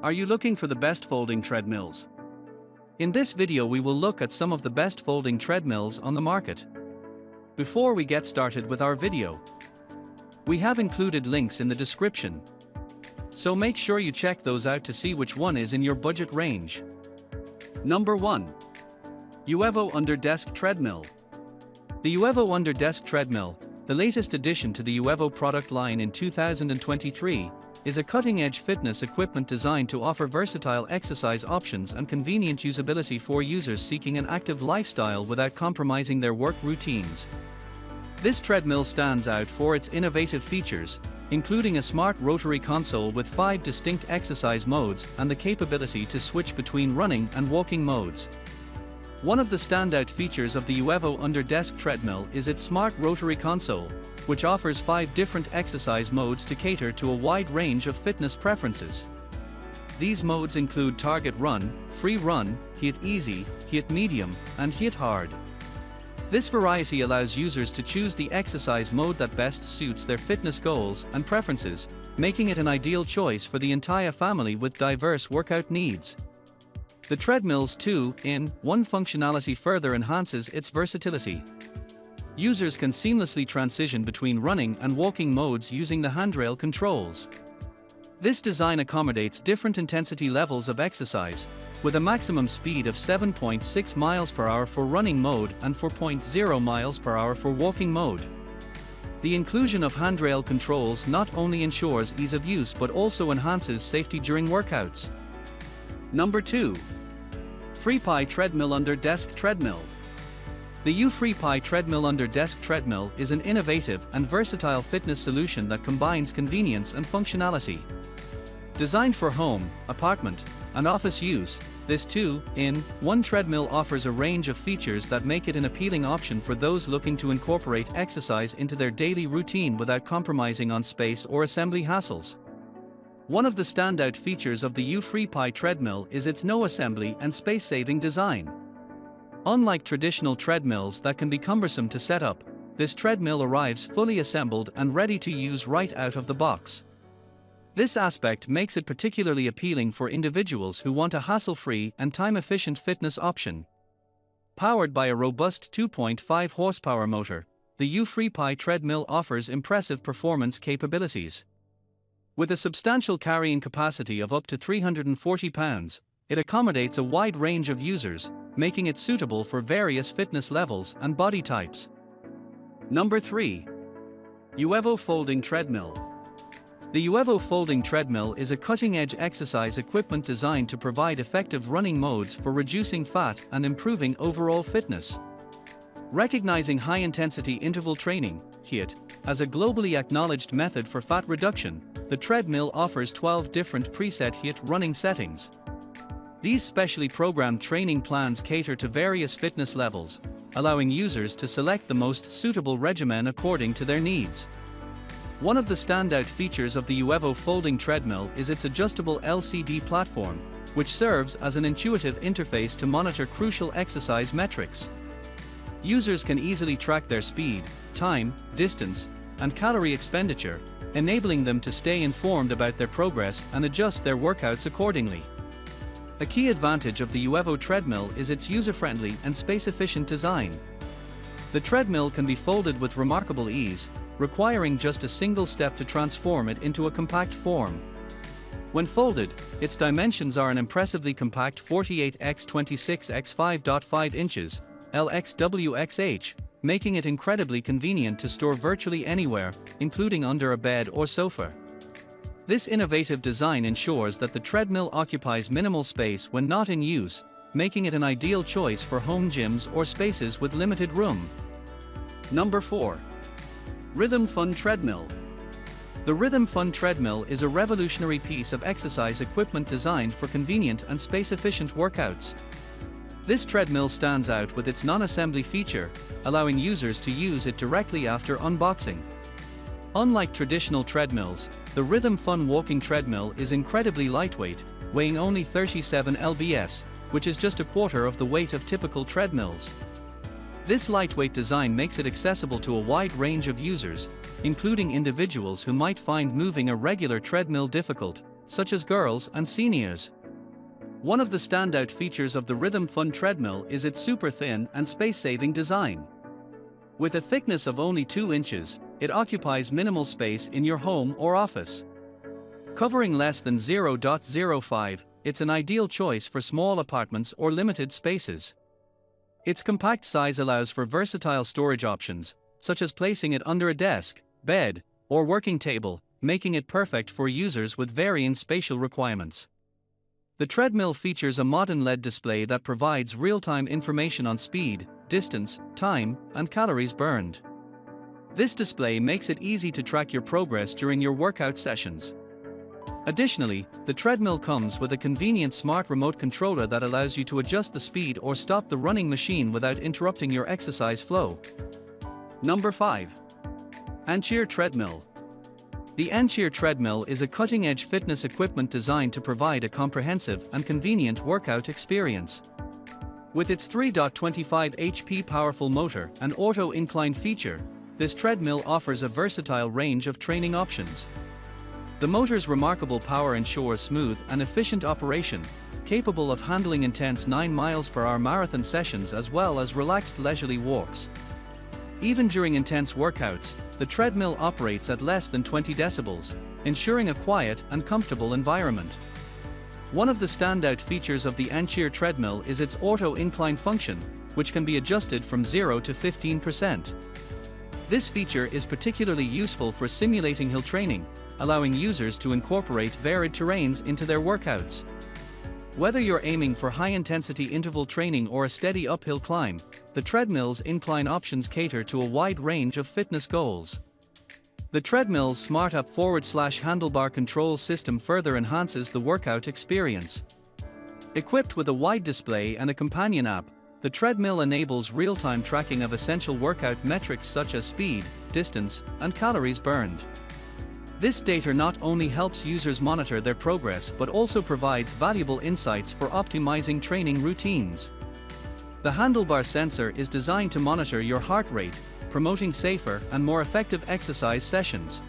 Are you looking for the best folding treadmills? In this video we will look at some of the best folding treadmills on the market. Before we get started with our video, we have included links in the description, so make sure you check those out to see which one is in your budget range. Number 1. UREVO Under Desk Treadmill. The UREVO Under Desk Treadmill, the latest addition to the UREVO product line in 2023, is a cutting-edge fitness equipment designed to offer versatile exercise options and convenient usability for users seeking an active lifestyle without compromising their work routines. This treadmill stands out for its innovative features, including a smart rotary console with 5 distinct exercise modes and the capability to switch between running and walking modes. One of the standout features of the UREVO Under Desk Treadmill is its smart rotary console, which offers 5 different exercise modes to cater to a wide range of fitness preferences. These modes include Target Run, Free Run, HIIT Easy, HIIT Medium, and HIIT Hard. This variety allows users to choose the exercise mode that best suits their fitness goals and preferences, making it an ideal choice for the entire family with diverse workout needs. The treadmill's 2-in-1 functionality further enhances its versatility. Users can seamlessly transition between running and walking modes using the handrail controls. This design accommodates different intensity levels of exercise, with a maximum speed of 7.6 miles per hour for running mode and 4.0 miles per hour for walking mode. The inclusion of handrail controls not only ensures ease of use but also enhances safety during workouts. Number 2. Freepi Treadmill-Under Desk Treadmill. The Freepi Treadmill-Under Desk Treadmill is an innovative and versatile fitness solution that combines convenience and functionality. Designed for home, apartment, and office use, this 2-in-1 treadmill offers a range of features that make it an appealing option for those looking to incorporate exercise into their daily routine without compromising on space or assembly hassles. One of the standout features of the Freepi treadmill is its no-assembly and space-saving design. Unlike traditional treadmills that can be cumbersome to set up, this treadmill arrives fully assembled and ready to use right out of the box. This aspect makes it particularly appealing for individuals who want a hassle-free and time-efficient fitness option. Powered by a robust 2.5 horsepower motor, the Freepi treadmill offers impressive performance capabilities. With a substantial carrying capacity of up to 340 pounds, it accommodates a wide range of users, making it suitable for various fitness levels and body types. Number 3. UREVO Folding Treadmill. The UREVO Folding Treadmill is a cutting-edge exercise equipment designed to provide effective running modes for reducing fat and improving overall fitness. Recognizing high-intensity interval training, HIIT, as a globally acknowledged method for fat reduction, the treadmill offers 12 different preset HIIT running settings. These specially programmed training plans cater to various fitness levels, allowing users to select the most suitable regimen according to their needs. One of the standout features of the UREVO Folding Treadmill is its adjustable LCD platform, which serves as an intuitive interface to monitor crucial exercise metrics. Users can easily track their speed, time, distance, and calorie expenditure, enabling them to stay informed about their progress and adjust their workouts accordingly. A key advantage of the UREVO treadmill is its user-friendly and space-efficient design. The treadmill can be folded with remarkable ease, requiring just a single step to transform it into a compact form. When folded, its dimensions are an impressively compact 48 x 26 x 5.5 inches, LXWXH, making it incredibly convenient to store virtually anywhere, including under a bed or sofa. This innovative design ensures that the treadmill occupies minimal space when not in use, making it an ideal choice for home gyms or spaces with limited room. Number 4. FUN Treadmill. The FUN Treadmill is a revolutionary piece of exercise equipment designed for convenient and space-efficient workouts. This treadmill stands out with its non-assembly feature, allowing users to use it directly after unboxing. Unlike traditional treadmills, the FUN walking treadmill is incredibly lightweight, weighing only 37 lbs, which is just a quarter of the weight of typical treadmills. This lightweight design makes it accessible to a wide range of users, including individuals who might find moving a regular treadmill difficult, such as girls and seniors. One of the standout features of the FUN Treadmill is its super thin and space-saving design. With a thickness of only 2 inches, it occupies minimal space in your home or office. Covering less than 0.05, it's an ideal choice for small apartments or limited spaces. Its compact size allows for versatile storage options, such as placing it under a desk, bed, or working table, making it perfect for users with varying spatial requirements. The treadmill features a modern LED display that provides real-time information on speed, distance, time, and calories burned. This display makes it easy to track your progress during your workout sessions. Additionally, the treadmill comes with a convenient smart remote controller that allows you to adjust the speed or stop the running machine without interrupting your exercise flow. Number 5. ANCHEER Treadmill. The ANCHEER Treadmill is a cutting-edge fitness equipment designed to provide a comprehensive and convenient workout experience. With its 3.25 HP powerful motor and auto incline feature, this treadmill offers a versatile range of training options. The motor's remarkable power ensures smooth and efficient operation, capable of handling intense 9 mph marathon sessions as well as relaxed leisurely walks. Even during intense workouts, the treadmill operates at less than 20 decibels, ensuring a quiet and comfortable environment. One of the standout features of the ANCHEER Treadmill is its auto incline function, which can be adjusted from 0 to 15%. This feature is particularly useful for simulating hill training, allowing users to incorporate varied terrains into their workouts. Whether you're aiming for high-intensity interval training or a steady uphill climb, the treadmill's incline options cater to a wide range of fitness goals. The treadmill's smart up /handlebar control system further enhances the workout experience. Equipped with a wide display and a companion app, the treadmill enables real-time tracking of essential workout metrics such as speed, distance, and calories burned. This data not only helps users monitor their progress but also provides valuable insights for optimizing training routines. The handlebar sensor is designed to monitor your heart rate, promoting safer and more effective exercise sessions.